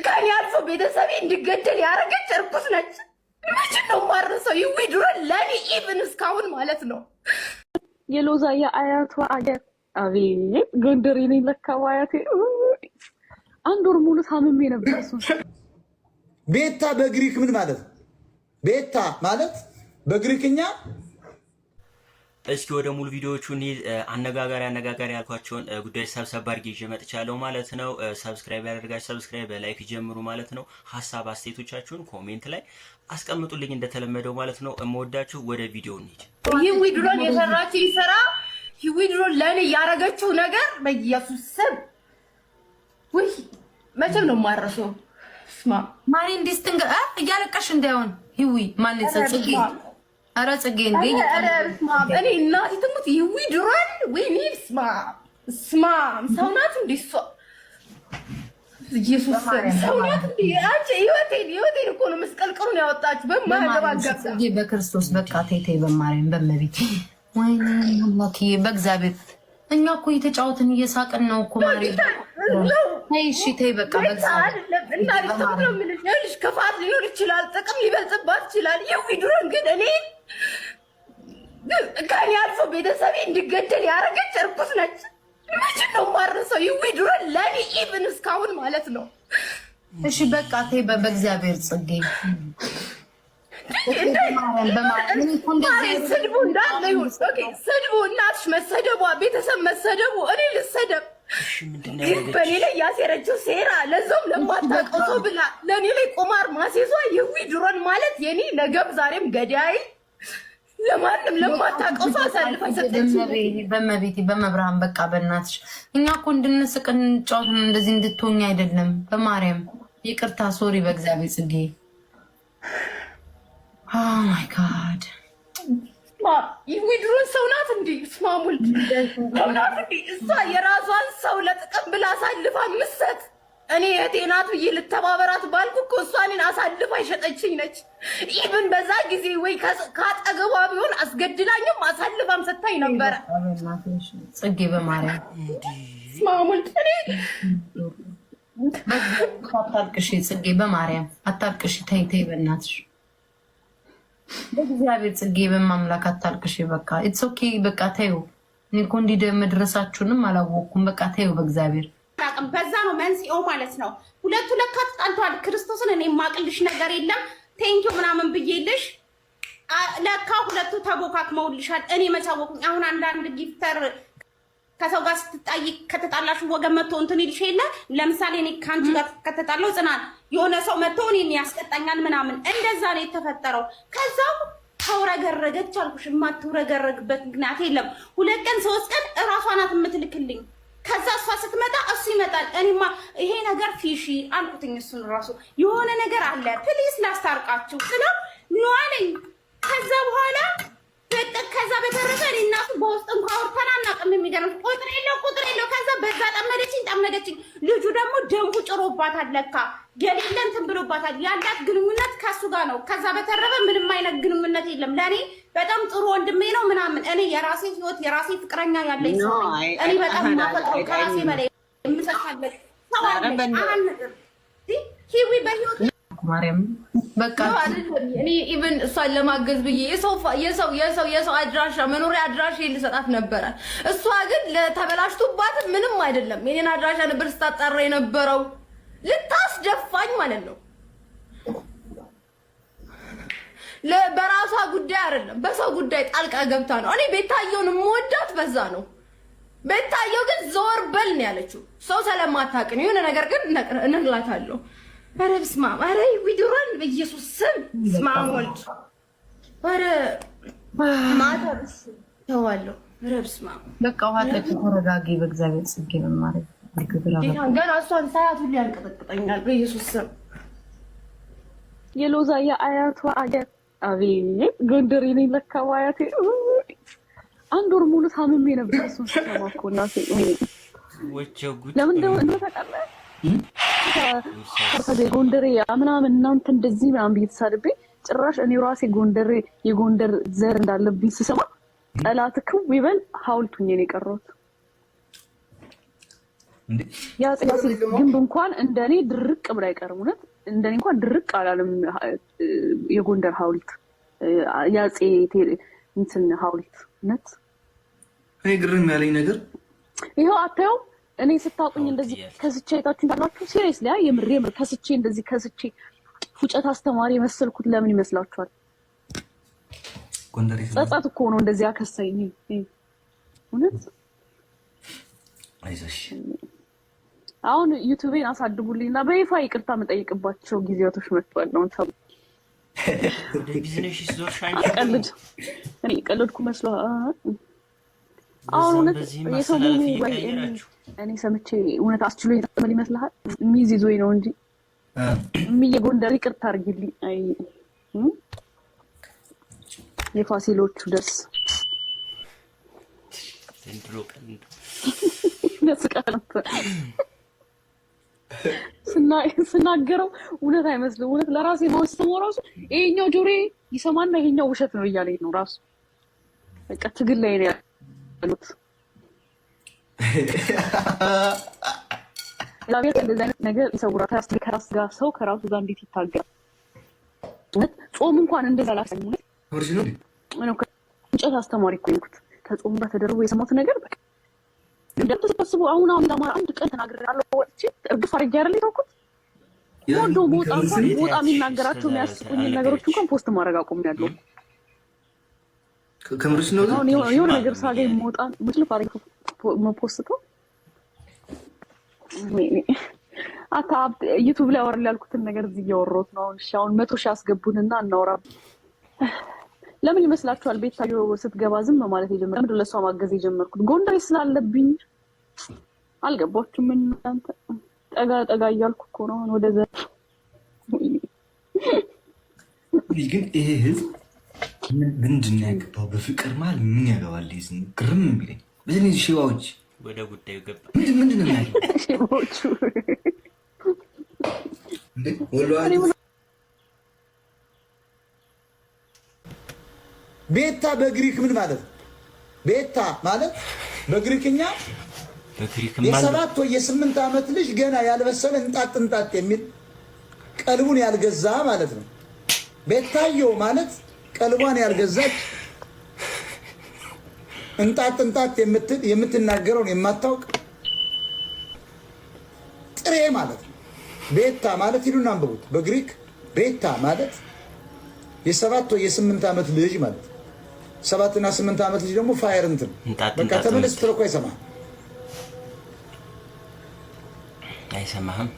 ከኔ አልፎ ቤተሰቤ እንዲገደል ያደረገች እርኩስ ነች። መቼ ነው ማረሰው? ይዊድሮን ለኔ ኢቭን እስካሁን ማለት ነው። የሎዛ የአያቷ አገር አቤት ጎንደሬ ነኝ ለካ አያቴ። አንድ ወር ሙሉ ታምሜ ነበር። እሱ ቤታ በግሪክ ምን ማለት ነው? ቤታ ማለት በግሪክኛ። እስኪ ወደ ሙሉ ቪዲዮዎቹ እንሂድ። አነጋጋሪ ያልኳቸውን ጉዳዮች ሰብሰብ አድርጌ ይዤ መጥቻለሁ ማለት ነው። ሰብስክራይብ ያደርጋችሁ ሰብስክራይብ፣ ላይክ ጀምሩ ማለት ነው። ሀሳብ አስተያየቶቻችሁን ኮሜንት ላይ አስቀምጡልኝ እንደተለመደው ማለት ነው። እምወዳችሁ። ወደ ቪዲዮ እንሂድ። ይዊድሮን የሰራችው ይሰራ ይዊድሮን ለኔ ያረገችው ነገር በኢየሱስ ስም ወይ መቼም ነው ማረሰው። ስማ ማሪ እንዲስትንገ እያለቀሽ እንዳይሆን ይዊ ማን ጽጌ አረ ጽጌ እንዴ ስማ እኔ እናቴ ትሙት ይዊድሮን ወይ ስማ ስማ ሰውናት እንዲሷ ኢየሱስ ሰውናት እንዲ አንቺ ህይወቴን እኮ ነው መስቀልቅሉን ያወጣችሁ በማያገባጋብ ጽጌ በክርስቶስ በቃ ተይቴ በማርያም በመቤቴ ወይኔ አምላኬ በእግዚአብሔር እኛ እኮ እየተጫወትን እየሳቅን ነው እኮ ማሪ አይ እሺ ተይ በቃ በእግዚአብሔር እና ልትምነው ምን ልጅ ከፋት ሊኖር ይችላል፣ ጥቅም ሊበልጽባት ይችላል። ይዊድሮን ግን እኔ ከኔ አልፎ ቤተሰቤ እንዲገደል ያደረገች እርኩስ ነች። መቼ ነው ማረሰው? ይዊድሮን ለኔ ኢቭን እስካሁን ማለት ነው። እሺ በቃ ተይ በእግዚአብሔር ጽጌ ስድቡ እንዳለ ይሁን። ስድቡ እናትሽ መሰደቧ፣ ቤተሰብ መሰደቡ፣ እኔ ልሰደብ በኔ ላይ ያሴረችው ሴራ ለዛውም ለማታውቀው ሰው ብላ ለኔ ላይ ቁማር ማሴዟ ይዊድሮን ማለት የኔ ነገም ዛሬም ገዳይ ለማንም ለማታውቀው ሰው አሳልፋ ሰጠች። በመቤቴ በመብርሃን በቃ በእናትሽ እኛ እኮ እንድንስቅ እንጫወት እንደዚህ እንድትሆኝ አይደለም። በማርያም ይቅርታ ሶሪ በእግዚአብሔር ጽጌ ኦ ማይ ጋድ ይዊድሮን ሰው ናት እንዴ? ስማሙል ሰው ናት እንዴ? እሷ የራሷን ሰው ለጥቅም ብላ አሳልፋ ምሰጥ እኔ እህቴ ናት ብዬ ልተባበራት ባልኩ እኮ እሷ እኔን አሳልፋ የሸጠችኝ ነች። ኢቭን በዛ ጊዜ ወይ ካጠገቧ ቢሆን አስገድላኝም አሳልፋም ሰታኝ ነበረ። ጽጌ በማርያም ስማሙል እኔ አታልቅሽ ጽጌ በማርያም አታልቅሽ። ተይ ተይ በእናትሽ በእግዚአብሔር ጽጌ በማምላክ አታልቅሽ። በቃ ኢትስ ኦኬ በቃ ተይው። እኔ እኮ እንዲህ መድረሳችሁንም አላወቅኩም። በቃ ተይው በእግዚአብሔር። በዛ ነው መንስኤው ማለት ነው። ሁለቱ ለካ ተጣልተዋል። ክርስቶስን እኔ የማቅልሽ ነገር የለም ቴንኪው ምናምን ብዬልሽ ለካ ሁለቱ ተቦካክመውልሻል። እኔ መቻወቁኝ። አሁን አንዳንድ ጊፍተር ከሰው ጋር ስትጣይ ከተጣላሽ ወገን መጥቶ እንትን ይልሽ የለ። ለምሳሌ እኔ ከአንቺ ጋር ከተጣላው ጽናት የሆነ ሰው መጥቶ እኔን ያስቀጣኛል ምናምን፣ እንደዛ ነው የተፈጠረው። ከዛው ተውረገረገች አልኩሽ። የማትውረገረግበት ምክንያት የለም። 2 ቀን 3 ቀን እራሷ ናት የምትልክልኝ። ከዛ እሷ ስትመጣ እሱ ይመጣል። እኔማ ይሄ ነገር ፊሺ አልኩትኝ። እሱን ራሱ የሆነ ነገር አለ ፕሊስ ላስታርቃችሁ ስለው ነው አለኝ። ከዛ በኋላ ከዛ በተረፈ እኔ እናቱ በውስጥ እንኳን አውርተን አናውቅም። የሚገርም ቁጥር የለው። ከዛ በዛ ጠመደችኝ። ልጁ ደግሞ ደንቡ ጭሮባታል። ለካ የሌለ እንትን ብሎባታል። ያላት ግንኙነት ከሱ ጋር ነው። ከዛ በተረፈ ምንም አይነት ግንኙነት የለም። ለእኔ በጣም ጥሩ ወንድሜ ነው ምናምን። እኔ የራሴ ህይወት የራሴ ፍቅረኛ ያለኝ ሰው ነኝ። እኔ በጣም ማፈቅረው ከራሴ በላይ የምሰካለት ሰው አለ። ሂዊ በህይወት ማርያም በቃ እኔ ኢቭን እሷን ለማገዝ ብዬ የሰው አድራሻ መኖሪያ አድራሻ ልሰጣት ነበረ። እሷ ግን ለተበላሽቶባት ምንም አይደለም። የኔን አድራሻ ነበር ስታጣራ የነበረው ልታስደፋኝ ማለት ነው። በራሷ ጉዳይ አይደለም በሰው ጉዳይ ጣልቃ ገብታ ነው። እኔ ቤታየውን የምወዳት በዛ ነው። ቤታየው ግን ዞር በል ነው ያለችው። ሰው ስለማታውቅ የሆነ ነገር ግን እነግራታለሁ። ኧረ በስመ አብ! ኧረ ይዊድሮን በኢየሱስ ስም በስመ አብ ወልድ! ኧረ ማታብስ ተዋለሁ። ኧረ በስመ አብ! በቃ ዋጠች። ተረጋጊ በእግዚአብሔር ጽጌ በማርያም ገና እሷን ሳያት ሁሉ ያንቀጠቅጠኛል በኢየሱስ ስም። የሎዛ የአያቷ አገር አቤት ጎንደሬ ነኝ ለካ አያቴ። አንድ ወር ሙሉ ታምሜ ነበር። እሱን ስሰማ እኮ እናቴ ለምን እንደው ታውቃለህ ጎንደሬ ምናምን እናንተ እንደዚህ ምናምን ብዬ ጭራሽ እኔ ራሴ ጎንደሬ የጎንደር ዘር እንዳለብኝ ስሰማ ጠላት ክው ይበል ሐውልቱኝ ነው የቀረሁት። የአፄ ፋሲል ግንብ እንኳን እንደኔ ድርቅ ብላ አይቀርም። እውነት እንደኔ እንኳን ድርቅ አላለም። የጎንደር ሐውልት የአፄ እንትን ሐውልት እውነት እኔ ግርም ያለኝ ነገር ይሄው አታየው። እኔ ስታውቁኝ እንደዚህ ከስቼ አይታችሁኝ ታላችሁ። ሲሪየስሊ የምር ከስቼ እንደዚህ ከስቼ ፉጨት አስተማሪ የመሰልኩት ለምን ይመስላችኋል? ጎንደር ጸጸት እኮ ነው እንደዚህ ያከሳኝ። እውነት አይዞሽ። አሁን ዩቲዩቤን አሳድጉልኝና በይፋ ይቅርታ መጠየቅባቸው ጊዜያቶች መጥቷል ነው ተው። ቢዝነስ ይዞር ሻንቺ እኔ ቀለድኩ መስሎ አሁን እውነት የሰሞኑ እኔ ሰምቼ እውነት አስችሎ የተቀበል ይመስልሃል? ሚዝ ይዞኝ ነው እንጂ ጎንደር ይቅርታ አድርጊልኝ። አይ የፋሲሎቹ ደስ ዘንድሮ ቀን ስናገረው እውነት አይመስልም። እውነት ለራሴ ማወስተው ራሱ ይሄኛው ጆሬ ይሰማና ይሄኛው ውሸት ነው እያለኝ ነው ራሱ። በቃ ትግል ላይ ነው ያሉት። ለአብያ እንደዚህ አይነት ነገር ይሰውራል። ከራስ ጋር ሰው ከራሱ ጋር እንዴት ይታገላል? ጾም እንኳን እንደዛ ላሳኝ ነው እንጨት አስተማሪ እኮ ነኝ። ከጾም ጋር ተደርቦ የሰማሁት ነገር በቃ እንደተሰበስቡ አሁን ለማር አንድ ቀን ተናግሬያለሁ። ወጥቼ እርግፍ አድርጌ አይደል የተውኩት። ወንዶ ሞጣ የሚናገራቸው የሚያስቁኝ ነገሮች እንኳን ፖስት ማድረግ አቁሜያለሁ። ከምርሽ ነው አሁን የሆነ ነገር ሳገኝ ሞጣ ምትልፍ አድርጌ መፖስተው አታ ዩቲዩብ ላይ አወራለሁ ያልኩትን ነገር እዚህ እያወራሁት ነው። አሁን 100 ሺህ አስገቡንና እናውራ። ለምን ይመስላችኋል ቤታዮ ስትገባ ዝም ማለት የጀመረው? ለምን ለሷ ማገዝ የጀመርኩት? ጎንደር ስላለብኝ አልገባችሁም? እናንተ ጠጋ እያልኩ እኮ ነው ወደዛ። ግን ይሄ ህዝብ ምንድን ነው ያገባው? በፍቅር መሀል ምን ያገባል? ይዝን ግርም የሚለኝ በዚህ ሺዋዎች ወደ ጉዳዩ ገባ። ምንድን ነው ያለው? ሺዋዎቹ ቤታ በግሪክ ምን ማለት ነው? ቤታ ማለት በግሪክኛ የ7 ወይ የ8 ዓመት ልጅ ገና ያልበሰለ እንጣጥ የሚል ቀልቡን ያልገዛ ማለት ነው። ቤታዮ ማለት ቀልቧን ያልገዛች እንጣጥ የምትናገረውን የማታውቅ ጥሬ ማለት ነው። ቤታ ማለት ሂዱና አንብቡት። በግሪክ ቤታ ማለት የ7 ወይ የ8 ዓመት ልጅ ማለት ነው። 7 እና 8 ዓመት ልጅ ደግሞ ፋየር እንትን በቃ ተመለስ ትረኮ አይሰማህም።